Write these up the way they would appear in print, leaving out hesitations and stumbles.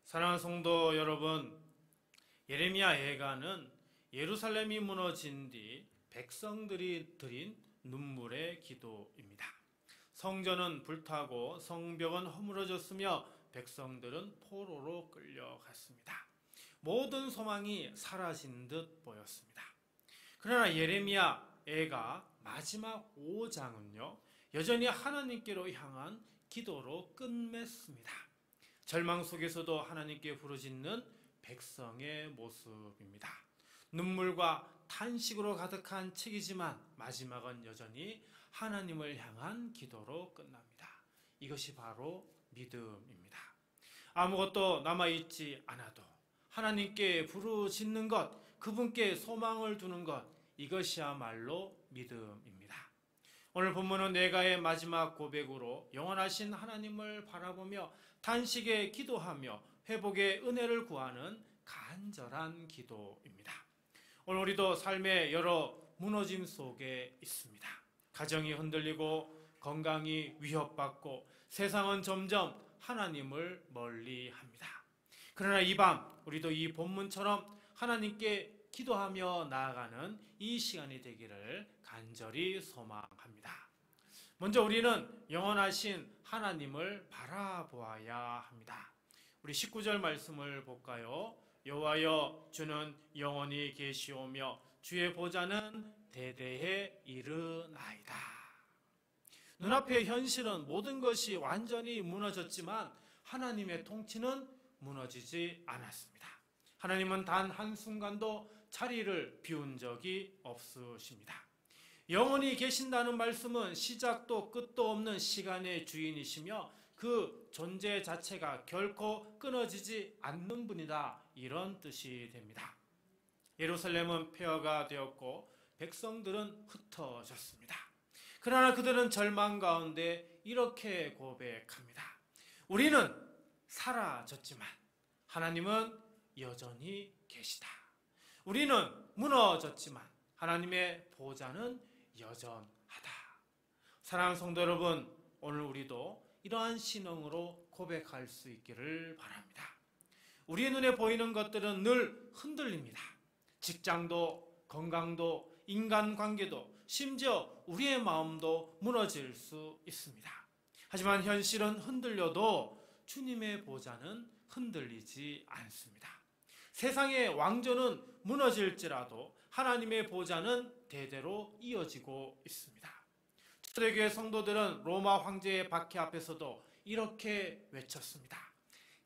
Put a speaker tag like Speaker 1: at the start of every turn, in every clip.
Speaker 1: 사랑하는 성도 여러분, 예레미야 예가는 예루살렘이 무너진 뒤 백성들이 드린 눈물의 기도입니다. 성전은 불타고 성벽은 허물어졌으며 백성들은 포로로 끌려갔습니다. 모든 소망이 사라진 듯 보였습니다. 그러나 예레미야 예가 마지막 5장은요, 여전히 하나님께로 향한 기도로 끝맺습니다. 절망 속에서도 하나님께 부르짖는 백성의 모습입니다. 눈물과 탄식으로 가득한 책이지만 마지막은 여전히 하나님을 향한 기도로 끝납니다. 이것이 바로 믿음입니다. 아무것도 남아있지 않아도 하나님께 부르짖는 것, 그분께 소망을 두는 것, 이것이야말로 믿음입니다. 오늘 본문은 네가의 마지막 고백으로 영원하신 하나님을 바라보며 탄식에 기도하며 회복의 은혜를 구하는 간절한 기도입니다. 오늘 우리도 삶의 여러 무너짐 속에 있습니다. 가정이 흔들리고 건강이 위협받고 세상은 점점 하나님을 멀리합니다. 그러나 이 밤 우리도 이 본문처럼 하나님께 기도하며 나아가는 이 시간이 되기를 간절히 소망합니다. 먼저 우리는 영원하신 하나님을 바라보아야 합니다. 우리 19절 말씀을 볼까요? 여호와여, 주는 영원히 계시오며 주의 보좌는 대대에 이르나이다. 눈앞의 현실은 모든 것이 완전히 무너졌지만 하나님의 통치는 무너지지 않았습니다. 하나님은 단 한순간도 자리를 비운 적이 없으십니다. 영원히 계신다는 말씀은 시작도 끝도 없는 시간의 주인이시며 그 존재 자체가 결코 끊어지지 않는 분이다, 이런 뜻이 됩니다. 예루살렘은 폐허가 되었고 백성들은 흩어졌습니다. 그러나 그들은 절망 가운데 이렇게 고백합니다. 우리는 사라졌지만 하나님은 여전히 계시다. 우리는 무너졌지만 하나님의 보좌는 여전하다. 사랑하는 성도 여러분, 오늘 우리도 이러한 신앙으로 고백할 수 있기를 바랍니다. 우리의 눈에 보이는 것들은 늘 흔들립니다. 직장도, 건강도, 인간관계도, 심지어 우리의 마음도 무너질 수 있습니다. 하지만 현실은 흔들려도 주님의 보좌는 흔들리지 않습니다. 세상의 왕조는 무너질지라도 하나님의 보좌는 대대로 이어지고 있습니다. 초대교회 성도들은 로마 황제의 박해 앞에서도 이렇게 외쳤습니다.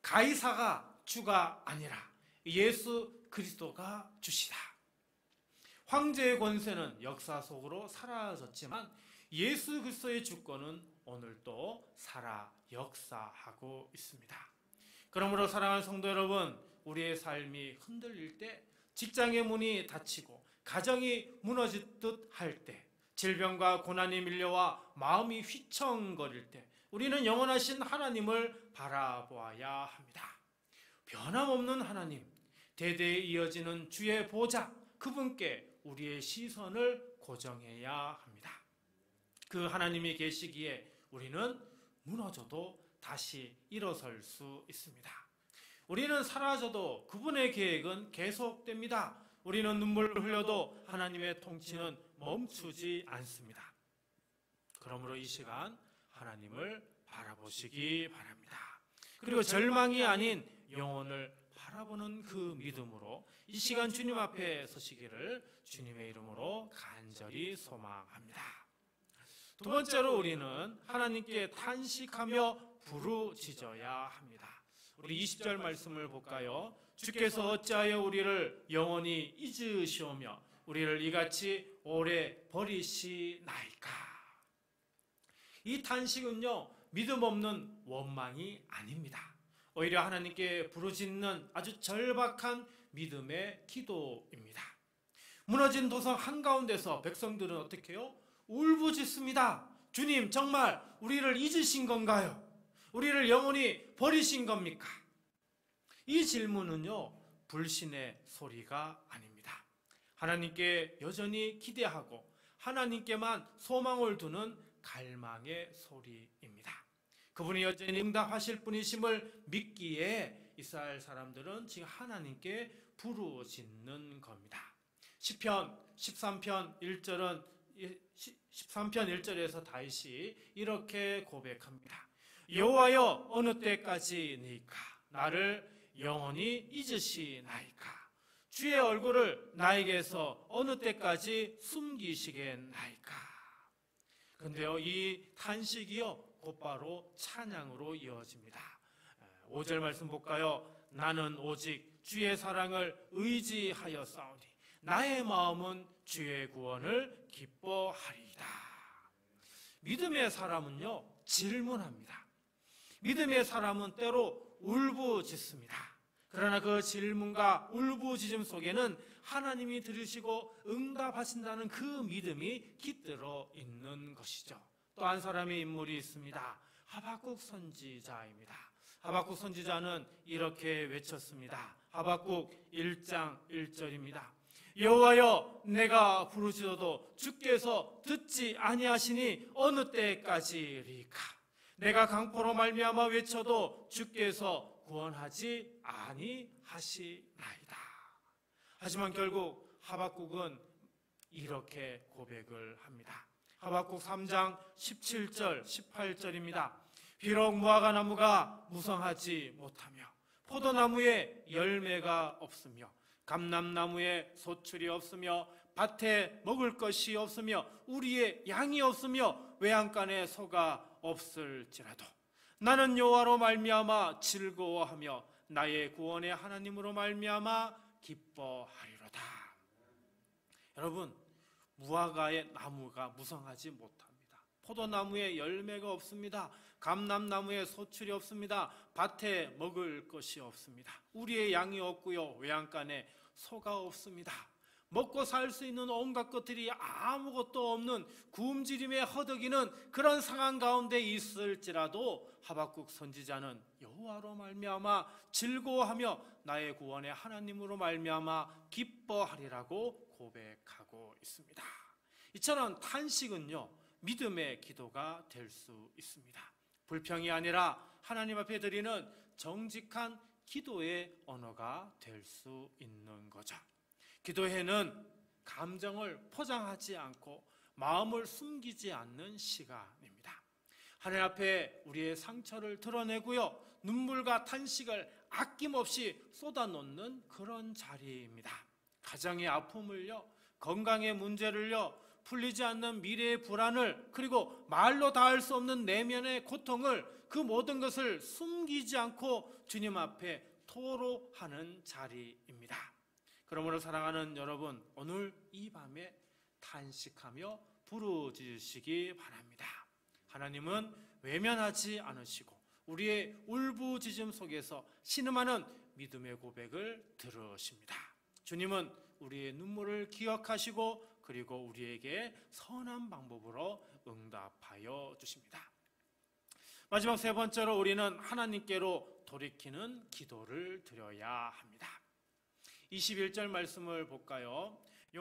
Speaker 1: 가이사가 주가 아니라 예수 그리스도가 주시다. 황제의 권세는 역사 속으로 사라졌지만 예수 그리스도의 주권은 오늘도 살아 역사하고 있습니다. 그러므로 사랑하는 성도 여러분, 우리의 삶이 흔들릴 때, 직장의 문이 닫히고 가정이 무너지듯 할 때, 질병과 고난이 밀려와 마음이 휘청거릴 때 우리는 영원하신 하나님을 바라보아야 합니다. 변함없는 하나님, 대대에 이어지는 주의 보좌, 그분께 우리의 시선을 고정해야 합니다. 그 하나님이 계시기에 우리는 무너져도 다시 일어설 수 있습니다. 우리는 사라져도 그분의 계획은 계속됩니다. 우리는 눈물을 흘려도 하나님의 통치는 멈추지 않습니다. 그러므로 이 시간 하나님을 바라보시기 바랍니다. 그리고 절망이 아닌 영혼을 바라보는 그 믿음으로 이 시간 주님 앞에 서시기를 주님의 이름으로 간절히 소망합니다. 두 번째로 우리는 하나님께 탄식하며 부르짖어야 합니다. 우리 20절 말씀을 볼까요? 주께서 어찌하여 우리를 영원히 잊으시오며 우리를 이같이 오래 버리시나이까. 이 탄식은요, 믿음 없는 원망이 아닙니다. 오히려 하나님께 부르짖는 아주 절박한 믿음의 기도입니다. 무너진 도성 한가운데서 백성들은 어떻게 해요? 울부짖습니다. 주님, 정말 우리를 잊으신 건가요? 우리를 영원히 버리신 겁니까? 이 질문은요, 불신의 소리가 아닙니다. 하나님께 여전히 기대하고 하나님께만 소망을 두는 갈망의 소리입니다. 그분이 여전히 응답하실 분이심을 믿기에 이스라엘 사람들은 지금 하나님께 부르짖는 겁니다. 시편 13편 1절은 13편 1절에서 다윗이 이렇게 고백합니다. 여호와여 어느 때까지니까 나를 영원히 잊으시나이까 주의 얼굴을 나에게서 어느 때까지 숨기시겠나이까. 그런데요, 이 탄식이요 곧바로 찬양으로 이어집니다. 5절 말씀 볼까요? 나는 오직 주의 사랑을 의지하였사오니 나의 마음은 주의 구원을 기뻐하리이다. 믿음의 사람은요 질문합니다. 믿음의 사람은 때로 울부짖습니다. 그러나 그 질문과 울부짖음 속에는 하나님이 들으시고 응답하신다는 그 믿음이 깃들어 있는 것이죠. 또 한 사람의 인물이 있습니다. 하박국 선지자입니다. 하박국 선지자는 이렇게 외쳤습니다. 하박국 1장 1절입니다. 여호와여 내가 부르짖어도 주께서 듣지 아니하시니 어느 때까지리까. 내가 강포로 말미암아 외쳐도 주께서 구원하지 아니하시나이다. 하지만 결국 하박국은 이렇게 고백을 합니다. 하박국 3장 17절 18절입니다. 비록 무화과 나무가 무성하지 못하며 포도나무에 열매가 없으며 감람나무에 소출이 없으며 밭에 먹을 것이 없으며 우리의 양이 없으며 외양간에 소가 없을지라도 나는 여호와로 말미암아 즐거워하며 나의 구원의 하나님으로 말미암아 기뻐하리로다. 여러분, 무화과의 나무가 무성하지 못합니다. 포도나무에 열매가 없습니다. 감람나무에 소출이 없습니다. 밭에 먹을 것이 없습니다. 우리의 양이 없고요, 외양간에 소가 없습니다. 먹고 살 수 있는 온갖 것들이 아무것도 없는 굶주림에 허덕이는 그런 상황 가운데 있을지라도 하박국 선지자는 여호와로 말미암아 즐거워하며 나의 구원의 하나님으로 말미암아 기뻐하리라고 고백하고 있습니다. 이처럼 탄식은요 믿음의 기도가 될 수 있습니다. 불평이 아니라 하나님 앞에 드리는 정직한 기도의 언어가 될 수 있는 거죠. 기도회는 감정을 포장하지 않고 마음을 숨기지 않는 시간입니다. 하나님 앞에 우리의 상처를 드러내고요, 눈물과 탄식을 아낌없이 쏟아놓는 그런 자리입니다. 가정의 아픔을요, 건강의 문제를요, 풀리지 않는 미래의 불안을, 그리고 말로 다할 수 없는 내면의 고통을, 그 모든 것을 숨기지 않고 주님 앞에 토로하는 자리입니다. 그러므로 사랑하는 여러분, 오늘 이 밤에 탄식하며 부르짖으시기 바랍니다. 하나님은 외면하지 않으시고 우리의 울부짖음 속에서 신음하는 믿음의 고백을 들으십니다. 주님은 우리의 눈물을 기억하시고 그리고 우리에게 선한 방법으로 응답하여 주십니다. 마지막 세 번째로 우리는 하나님께로 돌이키는 기도를 드려야 합니다. 21절 말씀을 볼까요?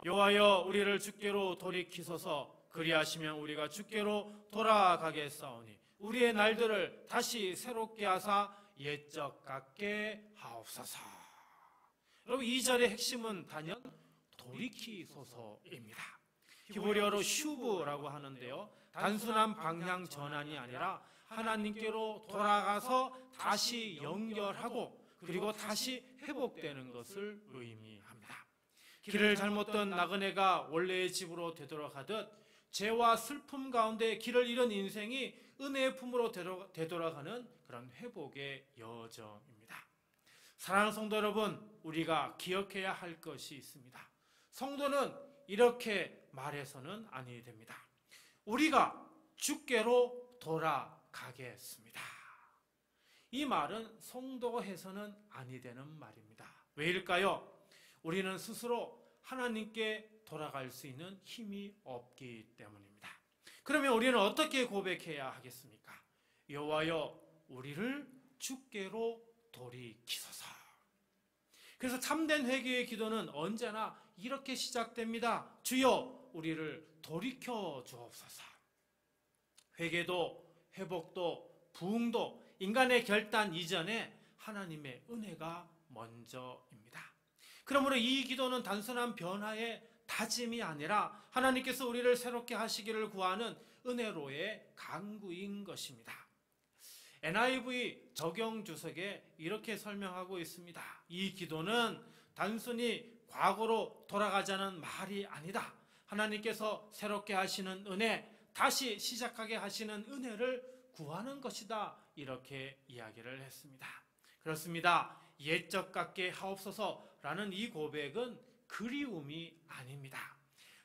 Speaker 1: 여호와여 우리를 주께로 돌이키소서. 그리하시면 우리가 주께로 돌아가겠사오니 우리의 날들을 다시 새롭게 하사 옛적 같게 하옵소서. 여러분, 이 절의 핵심은 단연 돌이키소서입니다. 히브리어로 슈브라고 하는데요, 단순한 방향 전환이 아니라 하나님께로 돌아가서 다시 연결하고 그리고 다시 회복되는 것을 의미합니다. 길을 잘못 던 나그네가 원래의 집으로 되돌아가듯 죄와 슬픔 가운데 길을 잃은 인생이 은혜의 품으로 되돌아가는 그런 회복의 여정입니다. 사랑하는 성도 여러분, 우리가 기억해야 할 것이 있습니다. 성도는 이렇게 말해서는 아니 됩니다. 우리가 주께로 돌아가겠습니다. 이 말은 성도해서는 아니 되는 말입니다. 왜일까요? 우리는 스스로 하나님께 돌아갈 수 있는 힘이 없기 때문입니다. 그러면 우리는 어떻게 고백해야 하겠습니까? 여호와여 우리를 주께로 돌이키소서. 그래서 참된 회개의 기도는 언제나 이렇게 시작됩니다. 주여 우리를 돌이켜 주옵소서. 회개도 회복도 부흥도 인간의 결단 이전에 하나님의 은혜가 먼저입니다. 그러므로 이 기도는 단순한 변화의 다짐이 아니라 하나님께서 우리를 새롭게 하시기를 구하는 은혜로의 간구인 것입니다. NIV 적용주석에 이렇게 설명하고 있습니다. 이 기도는 단순히 과거로 돌아가자는 말이 아니다. 하나님께서 새롭게 하시는 은혜, 다시 시작하게 하시는 은혜를 구하는 것이다. 이렇게 이야기를 했습니다. 그렇습니다. 옛적 같게 하옵소서라는 이 고백은 그리움이 아닙니다.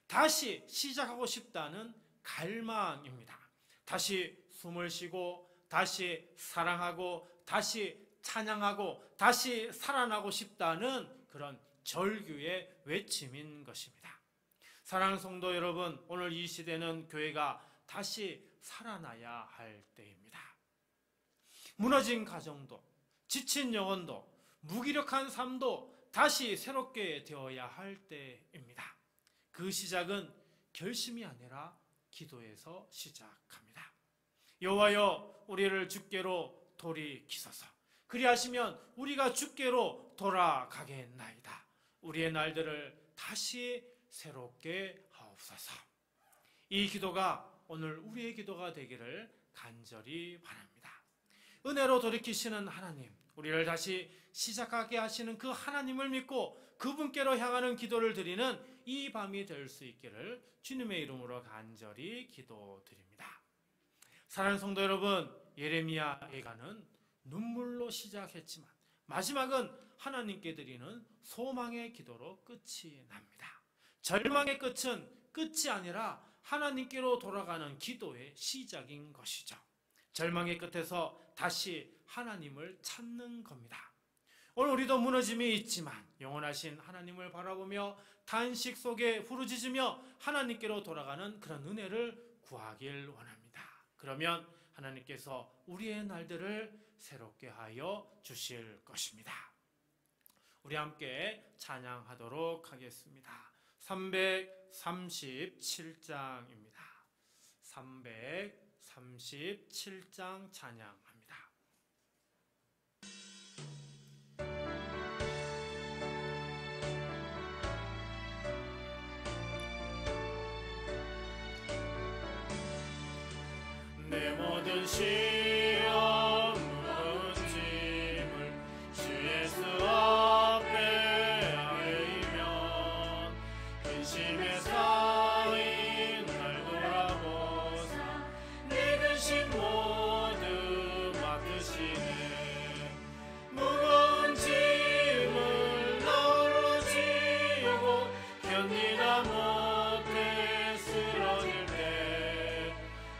Speaker 1: 다시 시작하고 싶다는 갈망입니다. 다시 숨을 쉬고 다시 사랑하고 다시 찬양하고 다시 살아나고 싶다는 그런 절규의 외침인 것입니다. 사랑하는 성도 여러분, 오늘 이 시대는 교회가 다시 살아나야 할 때입니다. 무너진 가정도, 지친 영혼도, 무기력한 삶도 다시 새롭게 되어야 할 때입니다. 그 시작은 결심이 아니라 기도에서 시작합니다. 여호와여, 우리를 주께로 돌이키소서. 그리하시면 우리가 주께로 돌아가겠나이다. 우리의 날들을 다시 새롭게 하옵소서. 이 기도가 오늘 우리의 기도가 되기를 간절히 바랍니다. 은혜로 돌이키시는 하나님, 우리를 다시 시작하게 하시는 그 하나님을 믿고 그분께로 향하는 기도를 드리는 이 밤이 될 수 있기를 주님의 이름으로 간절히 기도드립니다. 사랑하는 성도 여러분, 예레미야 예가는 눈물로 시작했지만 마지막은 하나님께 드리는 소망의 기도로 끝이 납니다. 절망의 끝은 끝이 아니라 하나님께로 돌아가는 기도의 시작인 것이죠. 절망의 끝에서 다시 하나님을 찾는 겁니다. 오늘 우리도 무너짐이 있지만 영원하신 하나님을 바라보며 탄식 속에 부르짖으며 하나님께로 돌아가는 그런 은혜를 구하길 원합니다. 그러면 하나님께서 우리의 날들을 새롭게 하여 주실 것입니다. 우리 함께 찬양하도록 하겠습니다. 337장입니다. 337장 찬양합니다. 내 모든 시험 무거운 짐을 주 예수 앞에 아뢰면 근심에 쌓인 날 돌아보사 내 근심 모두 맡으시네. 무거운 짐을 나 홀로 지고 견디다 못해 쓰러질 때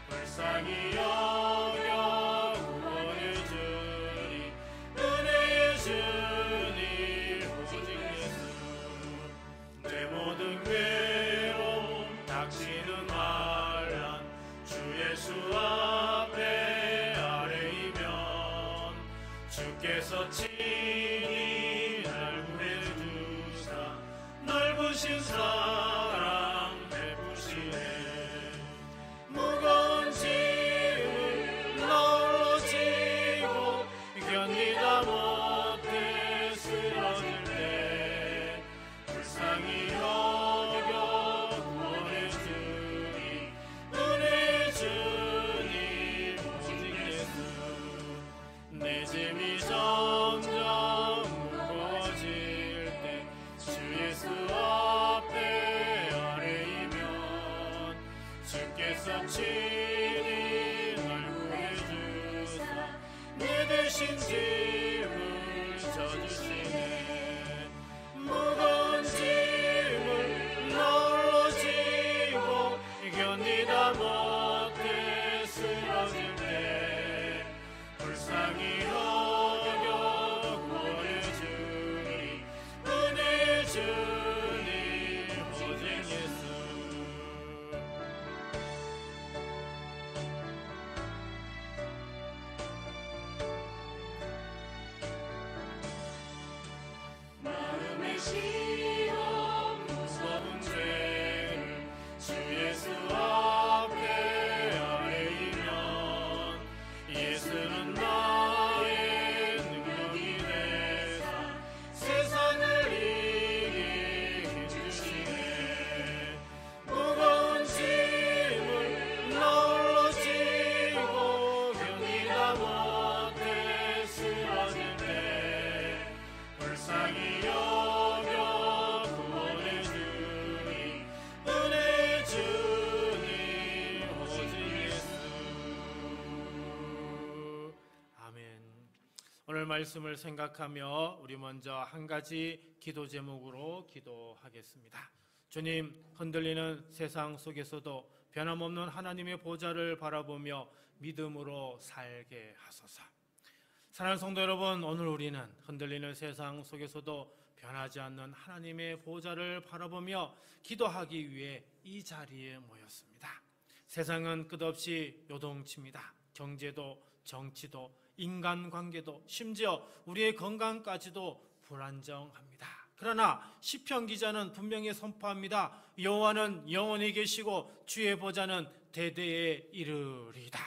Speaker 1: 불쌍히 여겨 구원해 주리 은혜의 주님 오직 예수. 내 모든 괴로움 닥치는 환난 주 예수 앞에 아뢰이면 주께서 친히 날 구해 주사 넓으신 사랑 베푸시네. 무거운 짐을 나 홀로 지고 견디다 못해 쓰러질 때 불쌍히 여겨 구원해 주리 은혜의 주님 오직 예수. 내 짐이 점점 무거워질 때 주 예수 앞에 아뢰이면 주께서 친히 날 구해 주사 내 대신 짐을 져주시네. 무거운 짐을 나 홀로 지고 견디다 못해 쓰러질 때 불쌍히 여겨 구원해 주리 은혜의 주님 오직 예수. 마음의 시 오늘 말씀을 생각하며 우리 먼저 한 가지 기도 제목으로 기도하겠습니다. 주님, 흔들리는 세상 속에서도 변함없는 하나님의 보좌를 바라보며 믿음으로 살게 하소서. 사랑하는 성도 여러분, 오늘 우리는 흔들리는 세상 속에서도 변하지 않는 하나님의 보좌를 바라보며 기도하기 위해 이 자리에 모였습니다. 세상은 끝없이 요동칩니다. 경제도, 정치도, 인간관계도, 심지어 우리의 건강까지도 불안정합니다. 그러나 시편 기자는 분명히 선포합니다. 여호와는 영원히 계시고 주의 보좌는 대대에 이르리이다.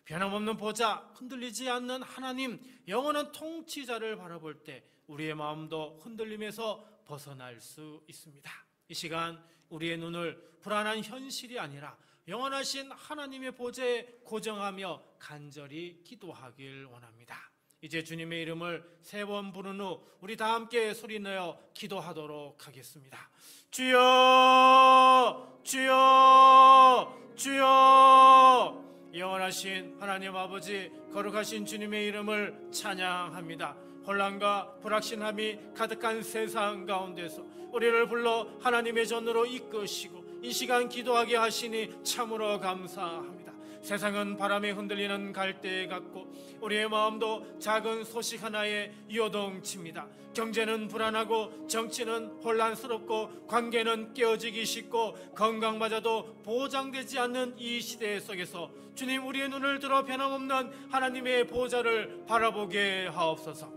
Speaker 1: 변함없는 보좌, 흔들리지 않는 하나님, 영원한 통치자를 바라볼 때 우리의 마음도 흔들림에서 벗어날 수 있습니다. 이 시간 우리의 눈을 불안한 현실이 아니라 영원하신 하나님의 보좌에 고정하며 간절히 기도하길 원합니다. 이제 주님의 이름을 3번 부른 후 우리 다 함께 소리내어 기도하도록 하겠습니다. 주여, 주여, 주여. 영원하신 하나님 아버지, 거룩하신 주님의 이름을 찬양합니다. 혼란과 불확신함이 가득한 세상 가운데서 우리를 불러 하나님의 전으로 이끄시고 이 시간 기도하게 하시니 참으로 감사합니다. 세상은 바람에 흔들리는 갈대 같고 우리의 마음도 작은 소식 하나에 요동칩니다. 경제는 불안하고 정치는 혼란스럽고 관계는 깨어지기 쉽고 건강마저도 보장되지 않는 이 시대 속에서 주님, 우리의 눈을 들어 변함없는 하나님의 보좌를 바라보게 하옵소서.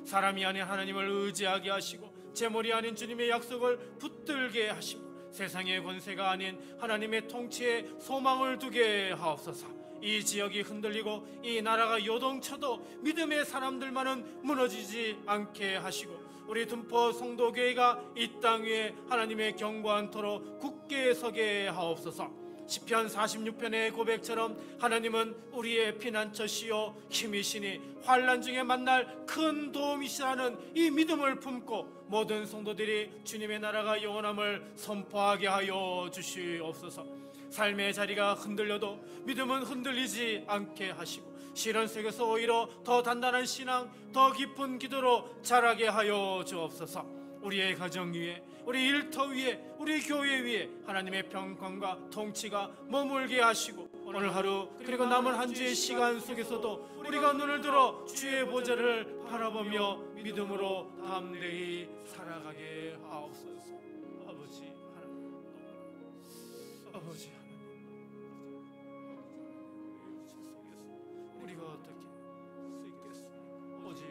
Speaker 1: 사람이 아닌 하나님을 의지하게 하시고 재물이 아닌 주님의 약속을 붙들게 하시고 세상의 권세가 아닌 하나님의 통치에 소망을 두게 하옵소서. 이 지역이 흔들리고 이 나라가 요동쳐도 믿음의 사람들만은 무너지지 않게 하시고 우리 둔포 성도교회가 이 땅 위에 하나님의 견고한 터로 굳게 서게 하옵소서. 시편 46편의 고백처럼 하나님은 우리의 피난처시요 힘이시니 환난 중에 만날 큰 도움이시라는 이 믿음을 품고 모든 성도들이 주님의 나라가 영원함을 선포하게 하여 주시옵소서. 삶의 자리가 흔들려도 믿음은 흔들리지 않게 하시고 시련 속에서 오히려 더 단단한 신앙, 더 깊은 기도로 자라게 하여 주옵소서. 우리의 가정 위에, 우리 일터 위에, 우리 교회 위에 하나님의 평강과 통치가 머물게 하시고 오늘 하루 그리고 남은 한 주의 시간 속에서도 우리가 눈을 들어 주의 보좌를 바라보며 믿음으로 담대히 살아가게 하옵소서. 아버지 하나님, 아버지 하나님, 우리가 어떻게 할 수 있겠습니까? 오직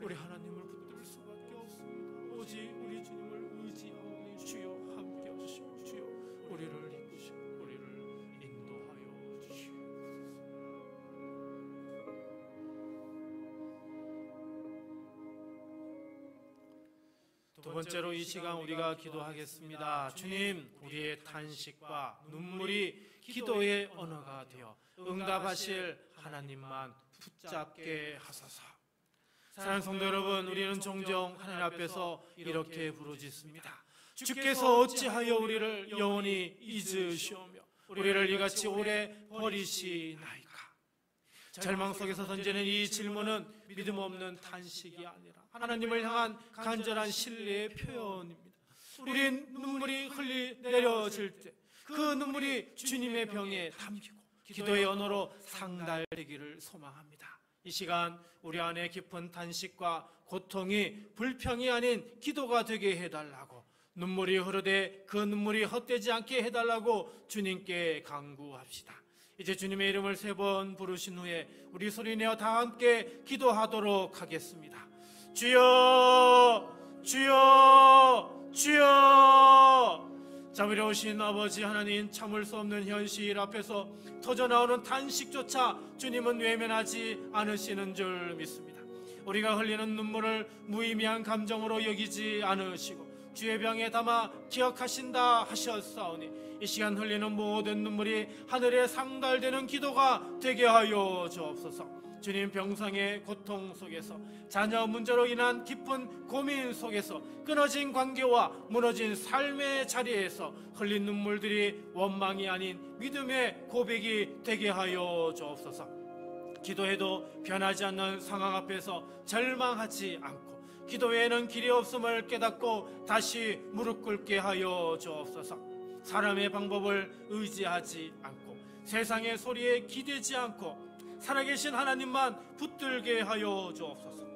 Speaker 1: 우리 하나님을 붙들 수밖에 없습니다. 오직 우리 주님을 의지하오니 주여 함께 하시고 주여 우리를 이끄시고 우리를 인도하여 주시옵소서. 두 번째로 이 시간 우리가 기도하겠습니다. 주님, 우리의 탄식과 눈물이 기도의 언어가 되어 응답하실 하나님만 붙잡게 하소서. 사랑하는 성도 여러분, 우리는 종종 하나님 앞에서 이렇게 부르짖습니다. 주께서 어찌하여 우리를 영원히 잊으시오며 우리를 이같이 오래 버리시나이까. 절망 속에서 던지는 이 질문은 믿음 없는 탄식이 아니라 하나님을 향한 간절한 신뢰의 표현입니다. 우리 눈물이 내려질 때 그 눈물이 주님의 병에 담기고 기도의 언어로 상달되기를 소망합니다. 이 시간 우리 안에 깊은 탄식과 고통이 불평이 아닌 기도가 되게 해달라고, 눈물이 흐르되 그 눈물이 헛되지 않게 해달라고 주님께 간구합시다. 이제 주님의 이름을 3번 부르신 후에 우리 소리내어 다 함께 기도하도록 하겠습니다. 주여, 주여, 주여. 자비로우신 아버지 하나님, 참을 수 없는 현실 앞에서 터져나오는 탄식조차 주님은 외면하지 않으시는 줄 믿습니다. 우리가 흘리는 눈물을 무의미한 감정으로 여기지 않으시고 주의 병에 담아 기억하신다 하셨사오니 이 시간 흘리는 모든 눈물이 하늘에 상달되는 기도가 되게 하여 주옵소서. 주님, 병상의 고통 속에서, 자녀 문제로 인한 깊은 고민 속에서, 끊어진 관계와 무너진 삶의 자리에서 흘린 눈물들이 원망이 아닌 믿음의 고백이 되게 하여 주옵소서. 기도해도 변하지 않는 상황 앞에서 절망하지 않고 기도 외에는 길이 없음을 깨닫고 다시 무릎 꿇게 하여 주옵소서. 사람의 방법을 의지하지 않고 세상의 소리에 기대지 않고 살아계신 하나님만 붙들게 하여 주옵소서.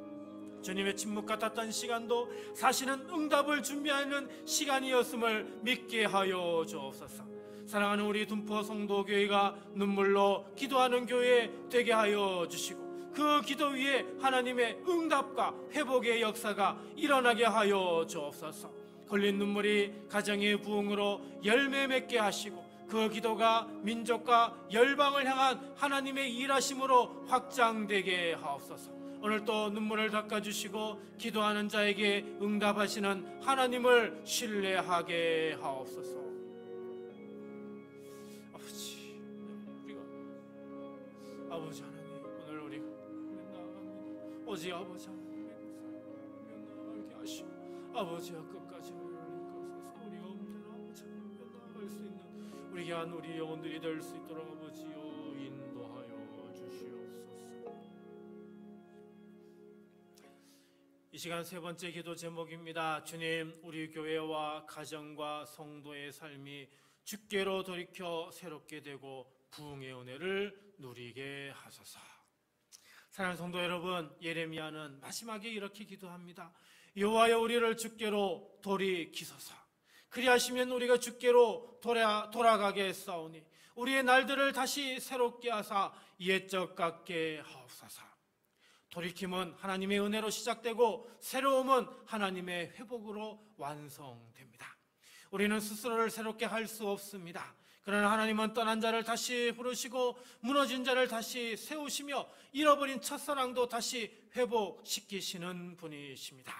Speaker 1: 주님의 침묵 같았던 시간도 사실은 응답을 준비하는 시간이었음을 믿게 하여 주옵소서. 사랑하는 우리 둔포 성도교회가 눈물로 기도하는 교회 되게 하여 주시고 그 기도 위에 하나님의 응답과 회복의 역사가 일어나게 하여 주옵소서. 흘린 눈물이 가정의 부흥으로 열매 맺게 하시고 그 기도가 민족과 열방을 향한 하나님의 일하심으로 확장되게 하옵소서. 오늘 또 눈물을 닦아주시고 기도하는 자에게 응답하시는 하나님을 신뢰하게 하옵소서. 아버지 하나님, 오늘 우리가 나아갑니다. 오직 아버지 하나님의 나아가게 하시고 아버지와 끝까지 나아가소서. 우리가 없는 아버지 하나님께 나아갈 수 있는 우리 귀한 우리 영혼들이 될 수 있도록 아버지여 인도하여 주시옵소서. 이 시간 세 번째 기도 제목입니다. 주님, 우리 교회와 가정과 성도의 삶이 주께로 돌이켜 새롭게 되고 부흥의 은혜를 누리게 하소서. 사랑하는 성도 여러분, 예레미야는 마지막에 이렇게 기도합니다. 여호와여, 우리를 주께로 돌이키소서. 그리하시면 우리가 주께로 돌아가게 싸우니 우리의 날들을 다시 새롭게 하사 옛적 같게 하옵소서. 돌이킴은 하나님의 은혜로 시작되고 새로움은 하나님의 회복으로 완성됩니다. 우리는 스스로를 새롭게 할 수 없습니다. 그러나 하나님은 떠난 자를 다시 부르시고 무너진 자를 다시 세우시며 잃어버린 첫사랑도 다시 회복시키시는 분이십니다.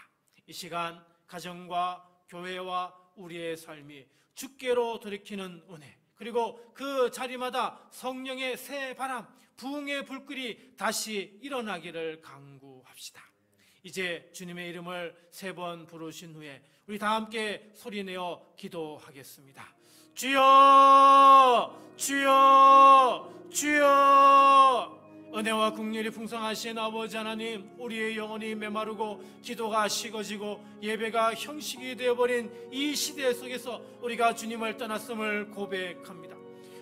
Speaker 1: 이 시간 가정과 교회와 우리의 삶이 주께로 돌이키는 은혜, 그리고 그 자리마다 성령의 새 바람, 부흥의 불길이 다시 일어나기를 간구합시다. 이제 주님의 이름을 3번 부르신 후에 우리 다 함께 소리내어 기도하겠습니다. 주여, 주여, 주여. 은혜와 긍휼이 풍성하신 아버지 하나님, 우리의 영혼이 메마르고 기도가 식어지고 예배가 형식이 되어버린 이 시대 속에서 우리가 주님을 떠났음을 고백합니다.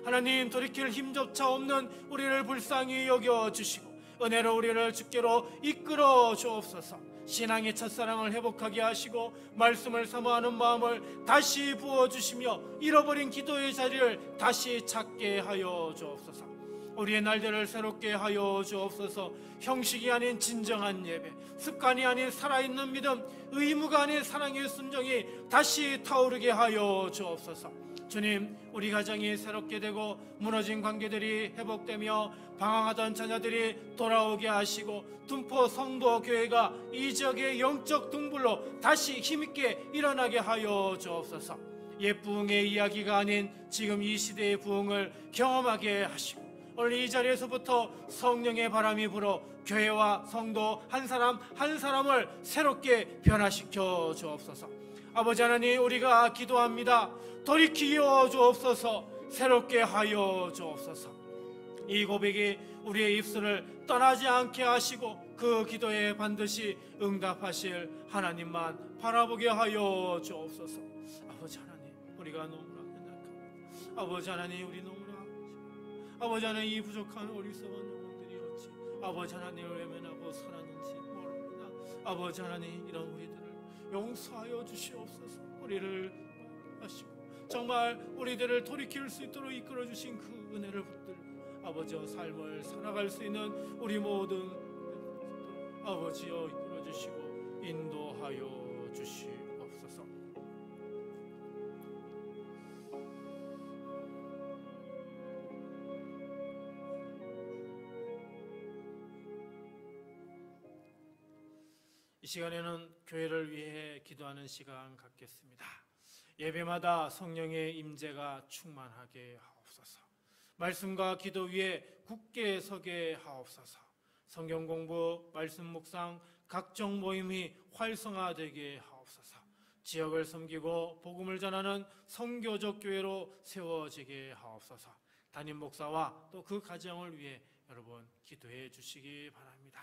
Speaker 1: 하나님, 돌이킬 힘조차 없는 우리를 불쌍히 여겨주시고 은혜로 우리를 주께로 이끌어 주옵소서. 신앙의 첫사랑을 회복하게 하시고 말씀을 사모하는 마음을 다시 부어주시며 잃어버린 기도의 자리를 다시 찾게 하여 주옵소서. 우리의 날들을 새롭게 하여 주옵소서. 형식이 아닌 진정한 예배, 습관이 아닌 살아있는 믿음, 의무가 아닌 사랑의 순종이 다시 타오르게 하여 주옵소서. 주님, 우리 가정이 새롭게 되고 무너진 관계들이 회복되며 방황하던 자녀들이 돌아오게 하시고 둔포 성도 교회가 이 지역의 영적 등불로 다시 힘있게 일어나게 하여 주옵소서. 옛 부흥의 이야기가 아닌 지금 이 시대의 부흥을 경험하게 하시고 오늘 이 자리에서부터 성령의 바람이 불어 교회와 성도 한 사람 한 사람을 새롭게 변화시켜 주옵소서. 아버지 하나님, 우리가 기도합니다. 돌이키어 주옵소서. 새롭게 하여 주옵소서. 이 고백이 우리의 입술을 떠나지 않게 하시고 그 기도에 반드시 응답하실 하나님만 바라보게 하여 주옵소서. 아버지 하나님, 우리가 너무나 연약합니다. 아버지 하나님, 우리 너무나 아버지 하나님, 이 부족한 어리석은 영혼들이 어찌 아버지 하나님을 외면하고 살았는지 모릅니다. 아버지 하나님, 이런 우리들을 용서하여 주시옵소서. 우리를 하시고 정말 우리들을 돌이킬 수 있도록 이끌어 주신 그 은혜를 붙들고 아버지여 삶을 살아갈 수 있는 우리 모든 아버지여 이끌어 주시고 인도하여 주시옵소서. 이 시간에는 교회를 위해 기도하는 시간 갖겠습니다. 예배마다 성령의 임재가 충만하게 하옵소서. 말씀과 기도 위에 굳게 서게 하옵소서. 성경 공부, 말씀 묵상, 각종 모임이 활성화되게 하옵소서. 지역을 섬기고 복음을 전하는 선교적 교회로 세워지게 하옵소서. 담임 목사와 또 그 가정을 위해 여러분 기도해 주시기 바랍니다.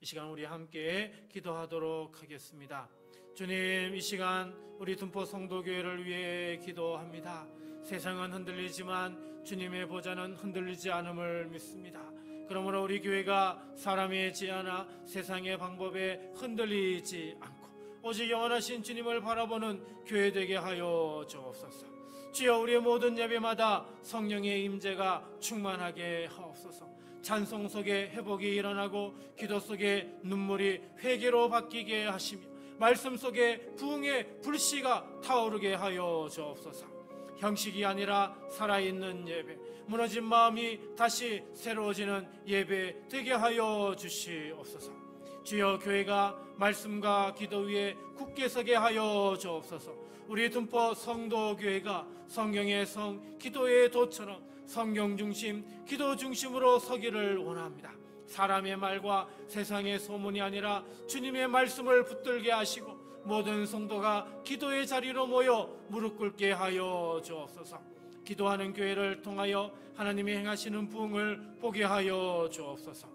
Speaker 1: 이 시간 우리 함께 기도하도록 하겠습니다. 주님, 이 시간 우리 둔포 성도교회를 위해 기도합니다. 세상은 흔들리지만 주님의 보좌는 흔들리지 않음을 믿습니다. 그러므로 우리 교회가 사람의 지혜나 세상의 방법에 흔들리지 않고 오직 영원하신 주님을 바라보는 교회 되게 하여 주옵소서. 주여, 우리의 모든 예배마다 성령의 임재가 충만하게 하옵소서. 찬송 속에 회복이 일어나고 기도 속에 눈물이 회개로 바뀌게 하시며 말씀 속에 부흥의 불씨가 타오르게 하여 주옵소서. 형식이 아니라 살아있는 예배, 무너진 마음이 다시 새로워지는 예배 되게 하여 주시옵소서. 주여, 교회가 말씀과 기도 위에 굳게 서게 하여 주옵소서. 우리 둔포 성도교회가 성경의 성, 기도의 도처럼 성경 중심, 기도 중심으로 서기를 원합니다. 사람의 말과 세상의 소문이 아니라 주님의 말씀을 붙들게 하시고 모든 성도가 기도의 자리로 모여 무릎 꿇게 하여 주옵소서. 기도하는 교회를 통하여 하나님이 행하시는 부흥을 보게 하여 주옵소서.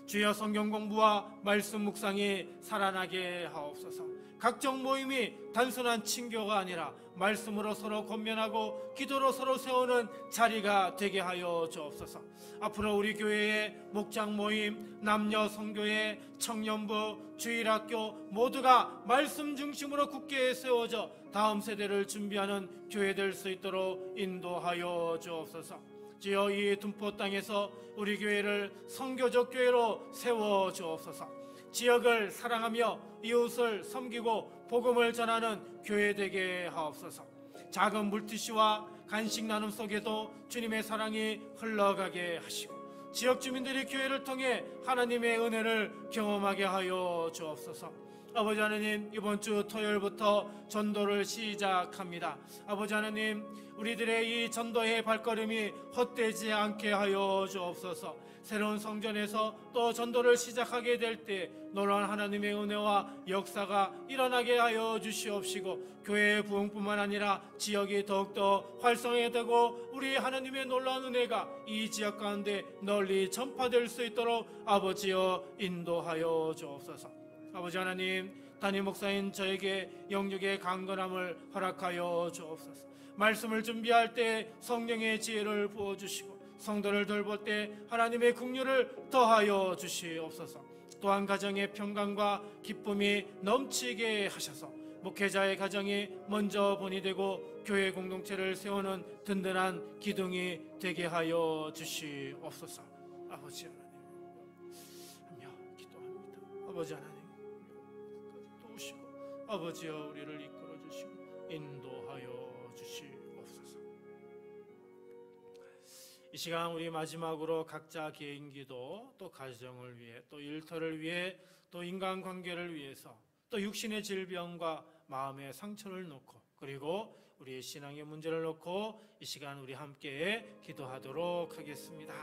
Speaker 1: 주여, 성경 공부와 말씀 묵상이 살아나게 하옵소서. 각종 모임이 단순한 친교가 아니라 말씀으로 서로 권면하고 기도로 서로 세우는 자리가 되게 하여 주옵소서. 앞으로 우리 교회의 목장 모임, 남녀 성교회, 청년부, 주일학교 모두가 말씀 중심으로 굳게 세워져 다음 세대를 준비하는 교회 될 수 있도록 인도하여 주옵소서. 주여, 이 둔포 땅에서 우리 교회를 선교적 교회로 세워 주옵소서. 지역을 사랑하며 이웃을 섬기고 복음을 전하는 교회 되게 하옵소서. 작은 물티슈와 간식 나눔 속에도 주님의 사랑이 흘러가게 하시고 지역 주민들이 교회를 통해 하나님의 은혜를 경험하게 하여 주옵소서. 아버지 하나님, 이번 주 토요일부터 전도를 시작합니다. 아버지 하나님, 우리들의 이 전도의 발걸음이 헛되지 않게 하여 주옵소서. 새로운 성전에서 또 전도를 시작하게 될 때 놀라운 하나님의 은혜와 역사가 일어나게 하여 주시옵시고 교회의 부흥뿐만 아니라 지역이 더욱더 활성화되고 우리 하나님의 놀라운 은혜가 이 지역 가운데 널리 전파될 수 있도록 아버지여 인도하여 주옵소서. 아버지 하나님, 담임 목사인 저에게 영육의 강건함을 허락하여 주옵소서. 말씀을 준비할 때 성령의 지혜를 부어주시고 성도를 돌볼 때 하나님의 긍휼을 더하여 주시옵소서. 또한 가정의 평강과 기쁨이 넘치게 하셔서 목회자의 가정이 먼저 본이 되고 교회 공동체를 세우는 든든한 기둥이 되게 하여 주시옵소서. 아버지 하나님, 하며 기도합니다. 아버지 하나님, 도우시고 아버지여 우리를 이끌어 주시고 인도하여 주시옵소서. 이 시간 우리 마지막으로 각자 개인기도, 또 가정을 위해, 또 일터를 위해, 또 인간관계를 위해서, 또 육신의 질병과 마음의 상처를 놓고, 그리고 우리의 신앙의 문제를 놓고 이 시간 우리 함께 기도하도록 하겠습니다.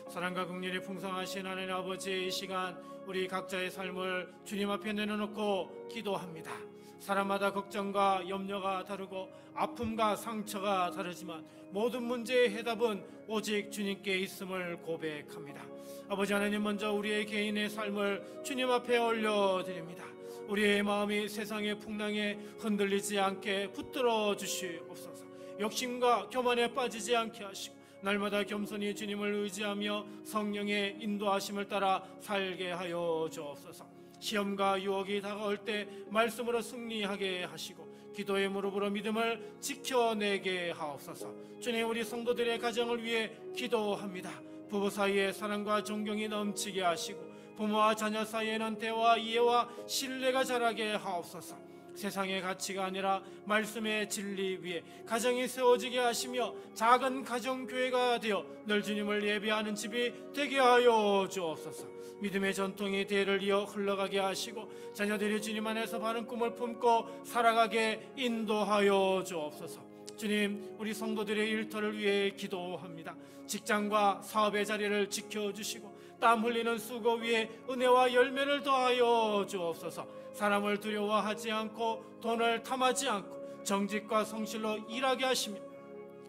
Speaker 1: 사랑과 긍휼이 풍성하신 하나님 아버지, 이 시간 우리 각자의 삶을 주님 앞에 내려놓고 기도합니다. 사람마다 걱정과 염려가 다르고 아픔과 상처가 다르지만 모든 문제의 해답은 오직 주님께 있음을 고백합니다. 아버지 하나님, 먼저 우리의 개인의 삶을 주님 앞에 올려드립니다. 우리의 마음이 세상의 풍랑에 흔들리지 않게 붙들어 주시옵소서. 욕심과 교만에 빠지지 않게 하시고 날마다 겸손히 주님을 의지하며 성령의 인도하심을 따라 살게 하여 주옵소서. 시험과 유혹이 다가올 때 말씀으로 승리하게 하시고 기도의 무릎으로 믿음을 지켜내게 하옵소서. 주님, 우리 성도들의 가정을 위해 기도합니다. 부부 사이에 사랑과 존경이 넘치게 하시고 부모와 자녀 사이에는 대화, 이해와 신뢰가 자라게 하옵소서. 세상의 가치가 아니라 말씀의 진리 위에 가정이 세워지게 하시며 작은 가정교회가 되어 늘 주님을 예배하는 집이 되게 하여 주옵소서. 믿음의 전통이 대를 이어 흘러가게 하시고 자녀들이 주님 안에서 바른 꿈을 품고 살아가게 인도하여 주옵소서. 주님, 우리 성도들의 일터를 위해 기도합니다. 직장과 사업의 자리를 지켜주시고 땀 흘리는 수고 위에 은혜와 열매를 더하여 주옵소서. 사람을 두려워하지 않고 돈을 탐하지 않고 정직과 성실로 일하게 하시며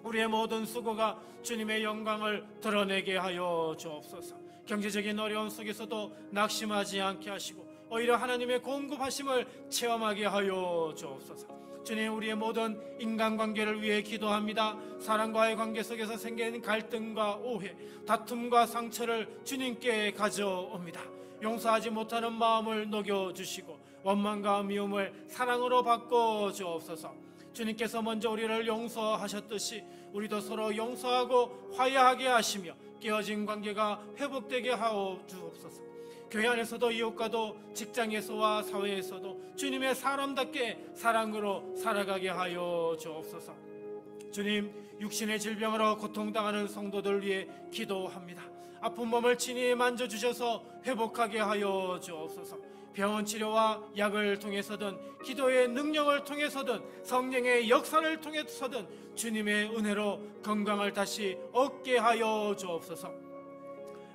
Speaker 1: 우리의 모든 수고가 주님의 영광을 드러내게 하여 주옵소서. 경제적인 어려움 속에서도 낙심하지 않게 하시고 오히려 하나님의 공급하심을 체험하게 하여 주옵소서. 주님, 우리의 모든 인간관계를 위해 기도합니다. 사람과의 관계 속에서 생기는 갈등과 오해, 다툼과 상처를 주님께 가져옵니다. 용서하지 못하는 마음을 녹여주시고 원망과 미움을 사랑으로 바꿔 주옵소서. 주님께서 먼저 우리를 용서하셨듯이 우리도 서로 용서하고 화해하게 하시며 깨어진 관계가 회복되게 하여 주옵소서. 교회 안에서도 이웃과도 직장에서와 사회에서도 주님의 사람답게 사랑으로 살아가게 하여 주옵소서. 주님, 육신의 질병으로 고통당하는 성도들 위해 기도합니다. 아픈 몸을 친히 만져주셔서 회복하게 하여 주옵소서. 병원 치료와 약을 통해서든 기도의 능력을 통해서든 성령의 역사를 통해서든 주님의 은혜로 건강을 다시 얻게 하여 주옵소서.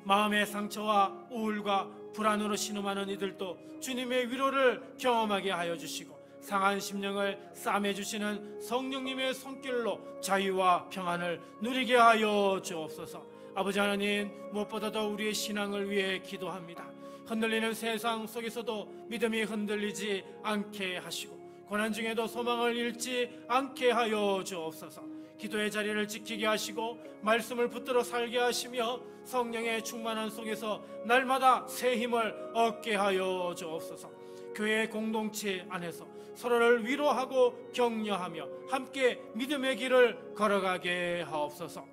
Speaker 1: 마음의 상처와 우울과 불안으로 신음하는 이들도 주님의 위로를 경험하게 하여 주시고 상한 심령을 싸매주시는 성령님의 손길로 자유와 평안을 누리게 하여 주옵소서. 아버지 하나님, 무엇보다도 우리의 신앙을 위해 기도합니다. 흔들리는 세상 속에서도 믿음이 흔들리지 않게 하시고 고난 중에도 소망을 잃지 않게 하여 주옵소서. 기도의 자리를 지키게 하시고 말씀을 붙들어 살게 하시며 성령의 충만한 속에서 날마다 새 힘을 얻게 하여 주옵소서. 교회 공동체 안에서 서로를 위로하고 격려하며 함께 믿음의 길을 걸어가게 하옵소서.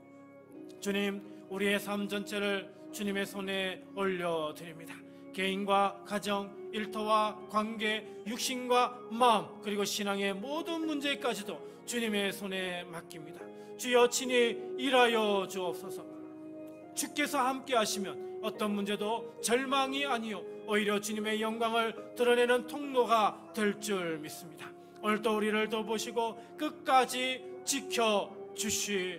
Speaker 1: 주님, 우리의 삶 전체를 주님의 손에 올려드립니다. 개인과 가정, 일터와 관계, 육신과 마음, 그리고 신앙의 모든 문제까지도 주님의 손에 맡깁니다. 주여 친히 일하여 주옵소서. 주께서 함께 하시면 어떤 문제도 절망이 아니요 오히려 주님의 영광을 드러내는 통로가 될 줄 믿습니다. 오늘도 우리를 돌보시고 끝까지 지켜주시옵소서.